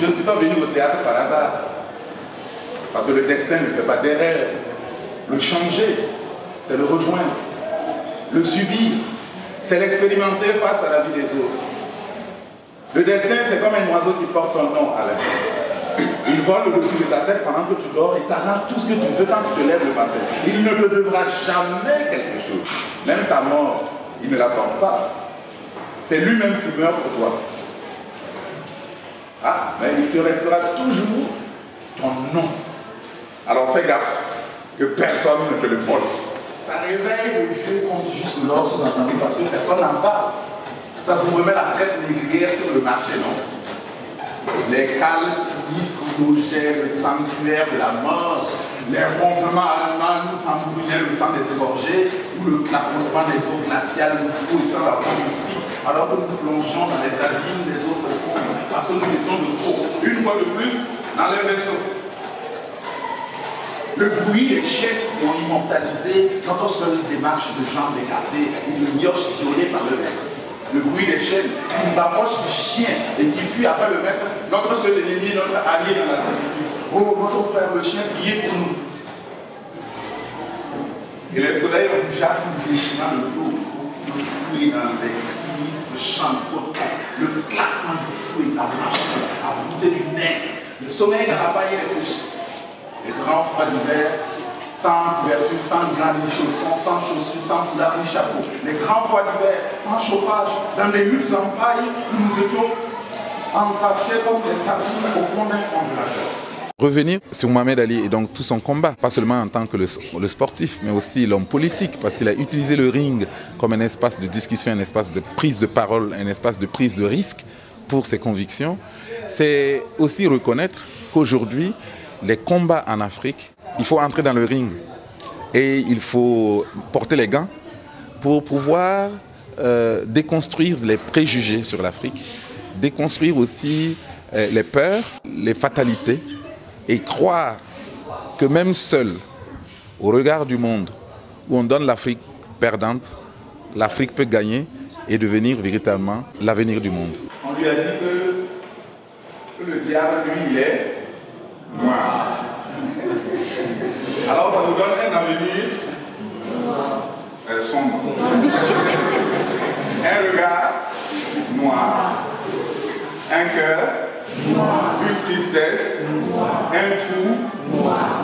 Je ne suis pas venu au théâtre par hasard. Parce que le destin ne fait pas d'erreur. Le changer, c'est le rejoindre. Le subir, c'est l'expérimenter face à la vie des autres. Le destin, c'est comme un oiseau qui porte ton nom à la vie. Il vole au-dessus de ta tête pendant que tu dors et t'arrache tout ce que tu veux quand tu te lèves le matin. Il ne te devra jamais quelque chose. Même ta mort, il ne l'attend pas. C'est lui-même qui meurt pour toi. Ah, mais il te restera toujours ton nom. Alors fais gaffe que personne ne te le vole. Ça réveille le jeu qu'on dit juste là, sous-entendu, parce que personne n'en parle. Ça vous remet la traite négrière sur le marché, non? Les cales sinistres, logères, le sanctuaire de la mort, les ronflements allemands nous tambourinaient le sang des égorgés, ou le clapotement des eaux glaciales nous fouettant la peau mystique, alors que nous plongeons dans les abîmes des autres fonds, parce que nous étions de trop, une fois de plus, dans les vaisseaux. Le bruit des chiens qui ont immortalisé notre seule démarche de jambes écartées et de mioches violées par le maître. Le bruit des chaînes qui nous rapproche du chien et qui fuit après le maître, notre seul ennemi, notre allié dans la solitude. Oh, notre frère, le chien, priez pour nous. Et le soleil obligea tout déchirant le dos, de fouiller dans les sinistres champs de coton, le claquement du fouet, la machine, à bouter du nez, le sommeil dans la paille et les pousses. Les grands froids d'hiver, sans couverture, sans grands ni chaussons, sans chaussures, sans foulard ni chapeau. Les grands froids d'hiver, sans chauffage, dans les huttes en paille, nous étions entassés comme des sardines au fond d'un congélateur. Revenir sur Mohamed Ali et donc tout son combat, pas seulement en tant que le sportif, mais aussi l'homme politique, parce qu'il a utilisé le ring comme un espace de discussion, un espace de prise de parole, un espace de prise de risque pour ses convictions. C'est aussi reconnaître qu'aujourd'hui, les combats en Afrique, il faut entrer dans le ring et il faut porter les gants pour pouvoir déconstruire les préjugés sur l'Afrique, déconstruire aussi les peurs, les fatalités et croire que même seul, au regard du monde, où on donne l'Afrique perdante, l'Afrique peut gagner et devenir véritablement l'avenir du monde. On lui a dit que le diable, lui, il est noir. Alors ça nous donne un avenir sombre. Un regard noir, un cœur, une tristesse, un trou,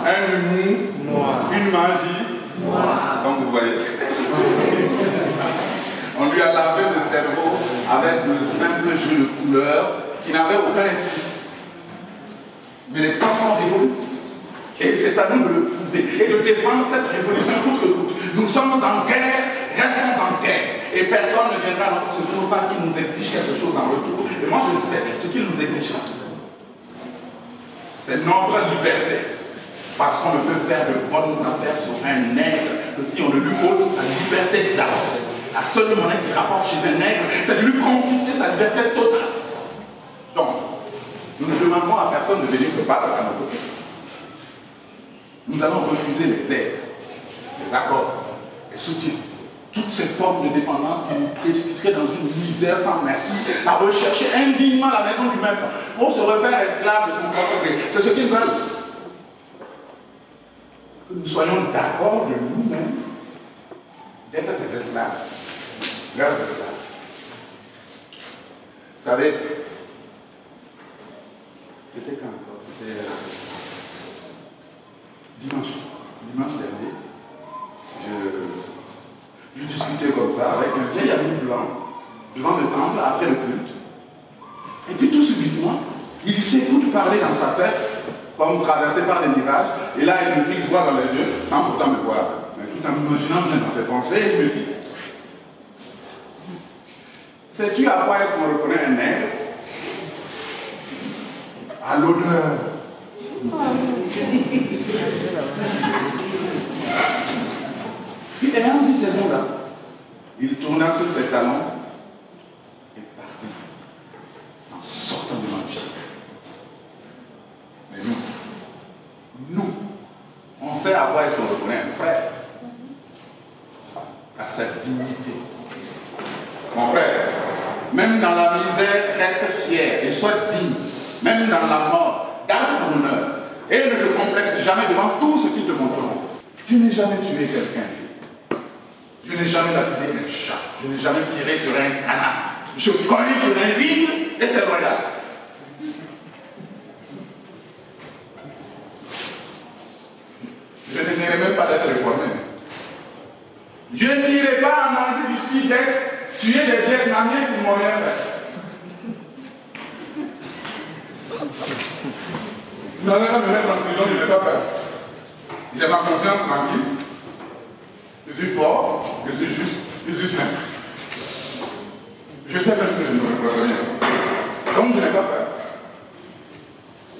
un humour, une magie. Donc vous voyez. On lui a lavé le cerveau avec de simples jeux de couleurs qui n'avaient aucun esprit. Mais les temps sont révolus. Et c'est à nous de le prouver et de défendre cette révolution coûte que coûte. Nous sommes en guerre, restons en guerre. Et personne ne viendra à notre secours sans qu'il nous exige quelque chose en retour. Et moi je sais ce qu'il nous exigera. C'est notre liberté. Parce qu'on ne peut faire de bonnes affaires sur un nègre que si on ne lui ôte sa liberté d'abord. La seule monnaie qui rapporte chez un nègre, c'est de lui confisquer sa liberté totale. Donc, nous ne demandons à personne de venir se battre à notre côté. Nous allons refuser les aides, les accords, les soutiens, toutes ces formes de dépendance qui nous précipiteraient dans une misère sans merci, à rechercher indignement la maison du maître pour se refaire esclave de son propre gré. C'est ce qu'ils veulent. Que nous soyons d'accord de nous-mêmes d'être des esclaves, leurs esclaves. Vous savez, c'était quand encore? C'était dimanche dernier. Je discutais comme ça avec un vieil ami blanc devant le temple après le culte. Et puis tout subitement, il s'écoute parler dans sa tête comme traversé par des mirages. Et là, il me fixe droit dans les yeux sans pourtant me voir. Mais tout en m'imaginant bien dans ses pensées, il me dit: sais-tu à quoi est-ce qu'on reconnaît un nègre? À l'odeur. Puis ayant dit ces mots-là, il tourna sur ses talons et partit en sortant de ma vie. Mais nous, on sait à quoi est-ce qu'on reconnaît un frère. À sa dignité. Mon frère, même dans la misère, reste fier et sois digne. même dans la mort, garde ton honneur et ne te complexe jamais devant tout ce qu'ils te montreront. Je n'ai jamais tué quelqu'un. Je n'ai jamais lapidé un chat. Je n'ai jamais tiré sur un canard. Je cogne sur un ring et c'est royal. Je n'essaierai même pas d'être réformé. Je n'irai pas en Asie du Sud-Est tuer des Vietnamiens qui m'ont rien fait. Vous n'allez pas me mettre en prison, je n'ai pas peur. J'ai ma conscience tranquille. Je suis fort, je suis juste, je suis simple. Je sais même que je ne me reproche rien. Donc je n'ai pas peur.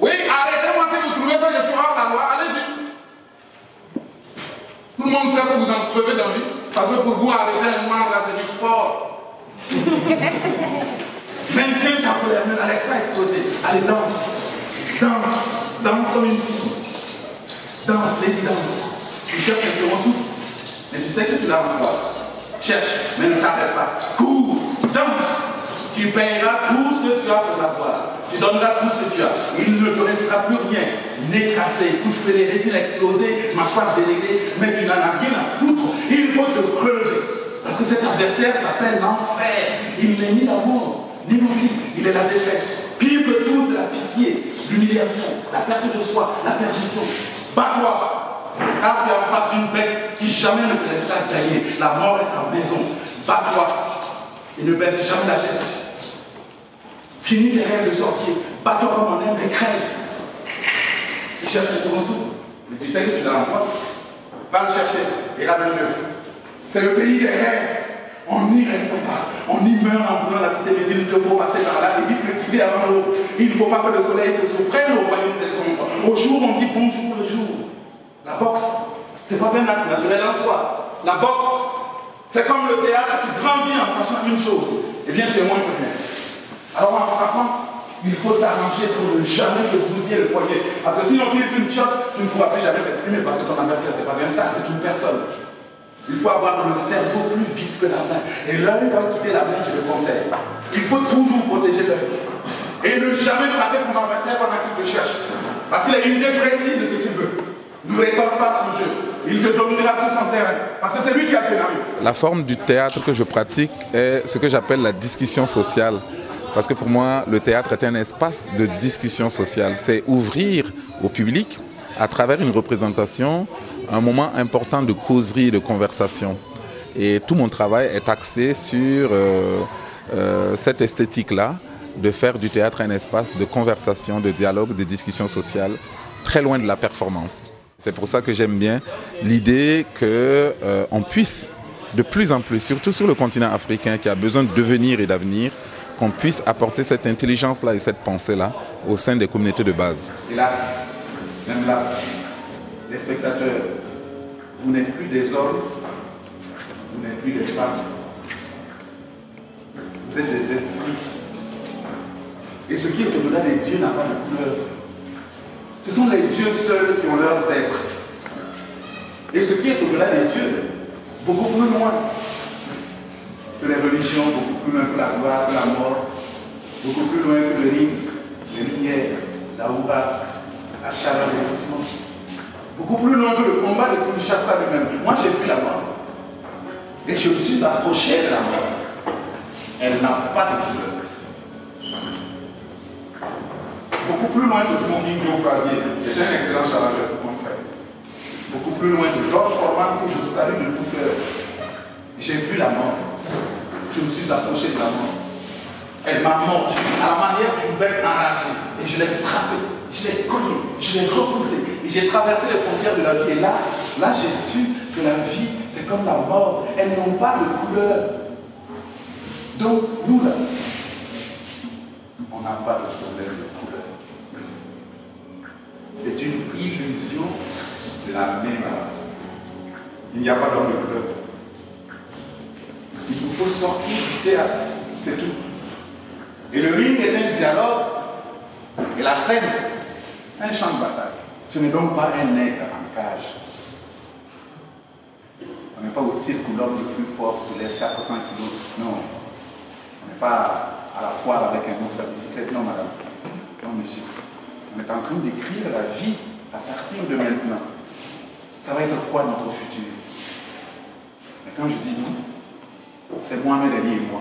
Oui, arrêtez-moi si vous trouvez que je suis hors la loi, allez-y. Tout le monde sait que vous en crevez d'envie, parce que pour vous arrêter un noir là, c'est du sport. Maintiens ta colère, ne la laisse pas exploser. Allez, danse. Danse. Danse comme une fille. Danse, lady danse. Tu cherches un second souffle, mais tu sais que tu l'as encore. Cherche, mais ne t'arrête pas. Cours, danse. Tu paieras tout ce que tu as pour l'avoir. Tu donneras tout ce que tu as. Il ne te restera plus rien. Nez cassé, couche fêlée, rétine explosée, mâchoire déléguée, mais tu n'en as rien à foutre. Il faut te crever. Parce que cet adversaire s'appelle l'enfer. Il n'est ni l'amour, ni l'oubli. Il est la détresse. Pire que tout, c'est la pitié, l'humiliation, la perte de soi, la perdition. Bats-toi. Car tu es en face d'une bête qui jamais ne te laissera gagner. La mort est sa maison. Bats-toi. Et ne baisse jamais la tête. Finis tes rêves de sorcier. Bats-toi comme on aime et crève. Tu cherches le second souffle. Mais tu sais que tu l'as en toi. Va le chercher et ramène-le. C'est le pays des rêves. On n'y reste pas. On y meurt en voulant la quitter, mais il te faut passer par là et vite le quitter avant l'eau. Il ne faut pas que le soleil te surprenne au royaume des ombres. Au jour, on dit bonjour le jour. La boxe, c'est pas un acte naturel en soi. La boxe, c'est comme le théâtre, tu grandis en sachant une chose. Eh bien, tu es moins que bien. Alors en frappant, il faut t'arranger pour ne jamais te bousiller le poignet. Parce que sinon, tu une shot, tu ne pourras plus jamais t'exprimer parce que ton adversaire, c'est pas un sac, c'est une personne. Il faut avoir le cerveau plus vite que la main. Et l'œil doit quitter la main, je le conseille. Il faut toujours protéger l'œil. Et ne jamais frapper ton adversaire pendant qu'il te cherche. Parce qu'il a une idée précise de ce qu'il veut. Ne récolte pas son jeu. Il te dominera sur son terrain. Parce que c'est lui qui a le scénario. La forme du théâtre que je pratique est ce que j'appelle la discussion sociale. Parce que pour moi, le théâtre est un espace de discussion sociale. C'est ouvrir au public, à travers une représentation, un moment important de causerie et de conversation. Et tout mon travail est axé sur cette esthétique-là, de faire du théâtre un espace de conversation, de dialogue, de discussion sociale, très loin de la performance. C'est pour ça que j'aime bien l'idée qu'on puisse de plus en plus, surtout sur le continent africain qui a besoin de devenir et d'avenir, qu'on puisse apporter cette intelligence-là et cette pensée-là au sein des communautés de base. Et là, même là, les spectateurs, vous n'êtes plus des hommes, vous n'êtes plus des femmes. Vous êtes des esprits. Et ce qui est au-delà des dieux n'a pas de couleur. Ce sont les dieux seuls qui ont leurs êtres. Et ce qui est au-delà des dieux, beaucoup plus loin que les religions, beaucoup plus loin que la gloire, que la mort, beaucoup plus loin que le ring, les lumières, la houba, la chaleur des mouvements. Beaucoup plus loin que le combat de Kinshasa lui-même. Moi, j'ai fui la mort. Et je me suis approché de la mort. Elle n'a pas de couleur. Beaucoup plus loin que Smoking Joe Frazier, qui était un excellent challengeur pour mon frère. Beaucoup plus loin de Georges Foreman, que je salue de tout cœur. J'ai vu la mort. Je me suis approché de la mort. Elle m'a mordu à la manière d'une bête enragée. Et je l'ai frappée, je l'ai cogné, je l'ai repoussé. Et j'ai traversé les frontières de la vie. Et là j'ai su que la vie, c'est comme la mort. Elles n'ont pas de couleur. Donc, nous là, on n'a pas de problème de couleur. C'est une illusion de la mémoire. Il n'y a pas d'homme de couleur. Il nous faut sortir du théâtre, c'est tout. Et le ring est un dialogue, et la scène, un champ de bataille. Ce n'est donc pas un nègre en cage. On n'est pas au cirque où l'homme le plus fort soulève 400 kilos. Non. On n'est pas à la foire avec un ours à bicyclette. Non, madame. Attends, monsieur, on est en train d'écrire la vie à partir de maintenant. Ça va être quoi notre futur? Mais quand je dis nous, c'est Mohamed Ali et moi.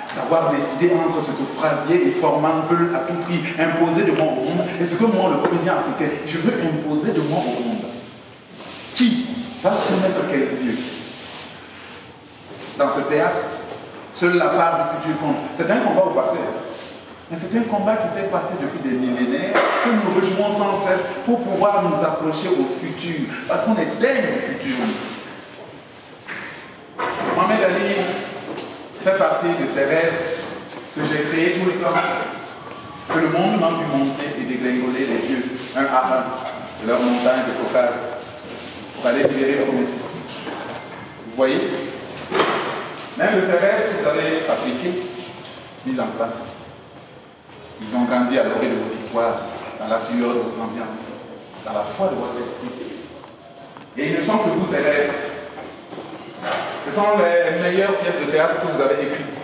Savoir décider entre ce que Frazier et Forman veulent à tout prix imposer de moi au monde et ce que moi, le comédien africain, je veux imposer de moi au monde. Qui va soumettre quel Dieu? Dans ce théâtre, seule la part du futur compte. C'est un combat au passé. Mais c'est un combat qui s'est passé depuis des millénaires, que nous rejouons sans cesse pour pouvoir nous approcher au futur. Parce qu'on est dingue du futur. Mohamed Ali fait partie de ces rêves que j'ai créés tout le temps. Que le monde m'a vu monter et dégringoler les dieux, un à un, de leur montagne de Caucase, pour aller libérer Prométhée. Vous voyez? Même ces rêves que vous avez appliqués, mis en place. Ils ont grandi à l'orée de vos victoires, dans la sueur de vos ambiances, dans la foi de votre esprit. Et il ne sont que vous, ces rêves. Ce sont les meilleures pièces de théâtre que vous avez écrites.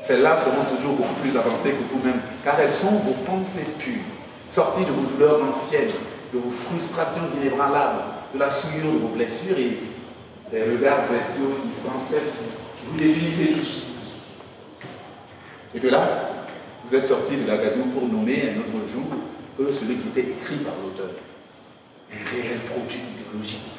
Celles-là seront toujours beaucoup plus avancées que vous-même, car elles sont vos pensées pures, sorties de vos douleurs anciennes, de vos frustrations inébranlables, de la souillure de vos blessures et des regards bestiaux qui sans cesse vous définissez tous. Et de là, vous êtes sortis de l'Agadou pour nommer un autre jour que celui qui était écrit par l'auteur. Un réel produit idéologique.